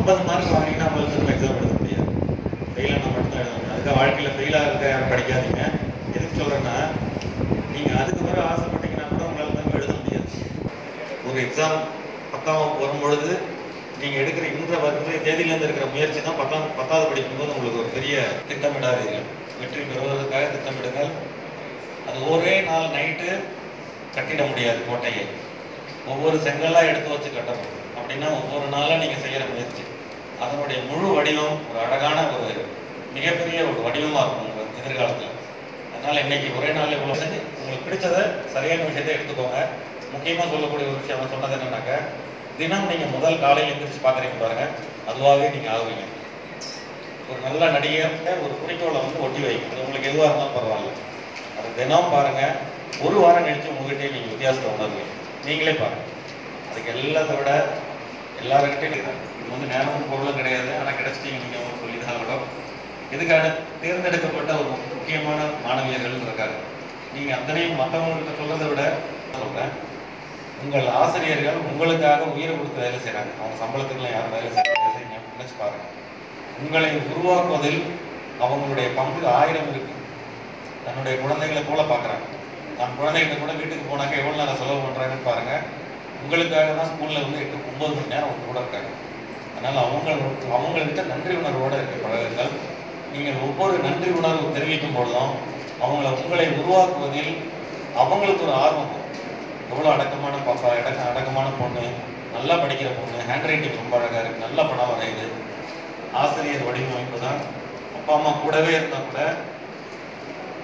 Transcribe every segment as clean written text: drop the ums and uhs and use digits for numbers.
50 mark வாங்கினா நம்மளுக்கு exam எழுத முடியாது. ஃபெயிலாக நம்ம மட்டும் தான் எழுத முடியும். அதுக்காக வாழ்க்கையில் ஃபெயிலாக இருக்க யாரும் படிக்காதீங்க. எதுக்கு சொல்கிறேன்னா, நீங்கள் அதுக்கு பிறகு ஆசைப்பட்டீங்கன்னா கூட உங்களால் தான் எழுத முடியாது. ஒரு எக்ஸாம் 10ஆம் வகுப்பு வரும்பொழுது நீங்கள் எடுக்கிற இன்றைய தேதியிலேருந்து இருக்கிற முயற்சி தான் 10வது படிக்கும்போது உங்களுக்கு ஒரு பெரிய திட்டமிடாதீர்கள். வெற்றி பெறுவதற்காக திட்டமிடுங்கள். அது ஒரே நாள் நைட்டு கட்டிட முடியாது கோட்டையை. ஒவ்வொரு செங்கலாக எடுத்து வச்சு கட்டணும். அப்படின்னா ஒவ்வொரு நாளாக நீங்கள் செய்கிற முயற்சி அதனுடைய முழு வடிவம் ஒரு அழகான ஒரு மிகப்பெரிய ஒரு வடிவமாக இருக்கும் உங்கள் எதிர்காலத்தில். அதனால் இன்னைக்கு ஒரே நாள் இவ்வளோ செஞ்சு உங்களுக்கு பிடிச்சதை சரியான விஷயத்தை எடுத்துக்கோங்க. முக்கியமாக சொல்லக்கூடிய ஒரு விஷயம் அவன் சொன்னது என்னன்னாக்க, தினம் நீங்கள் முதல் காலையில் எழுந்திரிச்சு பார்க்குறீங்க பாருங்க, அதுவாகவே நீங்கள் ஆகுவீங்க. ஒரு நல்ல நடிகர் ஒரு குறிக்கோளை ஒட்டி வைங்க. அது உங்களுக்கு எதுவாக இருந்தாலும் பரவாயில்ல. அது தினம் பாருங்கள். ஒரு வாரம் கழிச்சு உங்ககிட்டே நீங்கள் வித்தியாசத்தை உணர்வீங்க. நீங்களே பாருங்கள். அதுக்கு எல்லாத்தை விட எல்லாருக்கிட்டையும் இது நேரமும் பொருளும் கிடையாது. ஆனால் கிடைச்சிட்டீங்க நீங்கள் அவங்க சொல்லி தான் ஆகணும். இதுக்கான தேர்ந்தெடுக்கப்பட்ட ஒரு முக்கியமான மாணவியர்கள் இருக்காங்க. நீங்கள் அத்தனையும் மற்றவங்கள்ட்ட சொல்றதை விட சொல்கிறேன், உங்கள் ஆசிரியர்கள் உங்களுக்காக உயிரை கொடுத்து வேலை செய்கிறாங்க. அவங்க சம்பளத்துக்குலாம் யாரும் வேலை செய்ய நினைச்சு பாருங்க. உங்களை உருவாக்குவதில் அவங்களுடைய பங்கு 1000 இருக்கு. தன்னுடைய குழந்தைகளை போல பார்க்குறாங்க. நான் குழந்தைகிட்ட கூட வீட்டுக்கு போனாக்க எவ்வளோ நேரம் செலவு பண்ணுறாங்கன்னு பாருங்க. உங்களுக்காக தான் ஸ்கூலில் 8-9 மணி நேரம் அவங்க கூட இருக்காங்க. அதனால் அவங்கள்கிட்ட நன்றி உணர்வோடு இருக்க பழகுங்கள். நீங்கள் ஒவ்வொரு நன்றி உணர்வு தெரிவிக்கும் பொழுதும் உங்களை உருவாக்குவதில் அவங்களுக்கு ஒரு ஆர்வம். எவ்வளோ அடக்கமான பாப்பா, அடக்கமான பொண்ணு, நல்லா படிக்கிற பொண்ணு, ஹேண்ட் ரைட்டிங் ரொம்ப அழகாக இருக்குது, நல்ல படம் வரையுது. ஆசிரியர் வடிவமைப்பு தான். அப்பா அம்மா கூடவே இருந்தால் கூட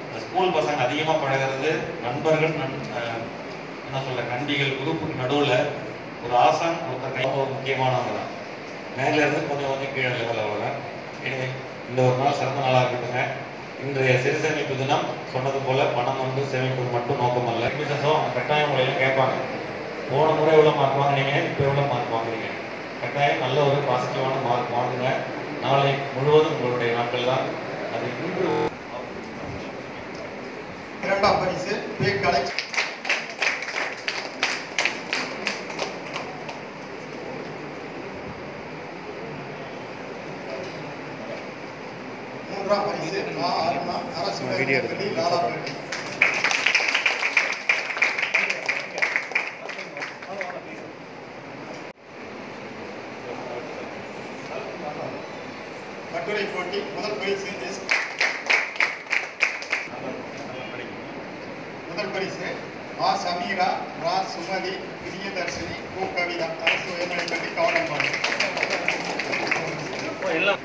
இந்த ஸ்கூல் பசங்க அதிகமாக பழகிறது நண்பர்கள், என்ன சொல்ற நண்பிகள் குரூப்புக்கு நடுவில் ஒரு ஆசான் ஒருத்தர் ஒரு முக்கியமானவங்க தான். மேலேருந்து கொஞ்சம் கீழே லெவலில் வர. எனவே இந்த ஒரு நாள் சிறந்த நாளாக இருக்கட்டுங்க. இன்றைய சிறு சேமிப்பு தினம் சொன்னது போல பணம் சேமிப்பது மட்டும் நோக்கம் அல்ல. பிசினஸும் கட்டாயம் முறையில் கேட்பாங்க. போன முறை எவ்வளோ மார்க் வாங்கினீங்க, இப்போ எவ்வளோ மார்க் வாங்குறீங்க. கட்டாயம் நல்ல ஒரு பாசிட்டிவான மார்க் வாங்குங்க. நாளை முழுவதும் உங்களுடைய நாட்கள் தான். அது இன்று 2ஆம் பரிசு கலை 3ஆம் பரிசு அரசு லாலாபேட்டை. கட்டுரை போட்டி முதல் பரிசு ஆ சமீரா, ரா சுமதி, பிரியதர்ஷினி, கு கவிதா, அரசு உயர்நிலைப்பள்ளி கவனம்பாடு. எல்லாம்